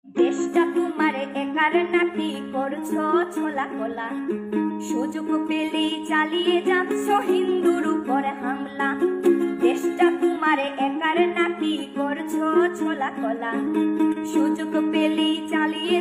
দেশটা তোমার একার নাকি করছো ছোলা কোলা, সুযোগ পেলেই চালিয়ে যাচ্ছ হিন্দুর উপর হামলা। দেশটা তোমার একার নাকি করছো ছোলা কোলা, সুযোগ পেলেই চালিয়ে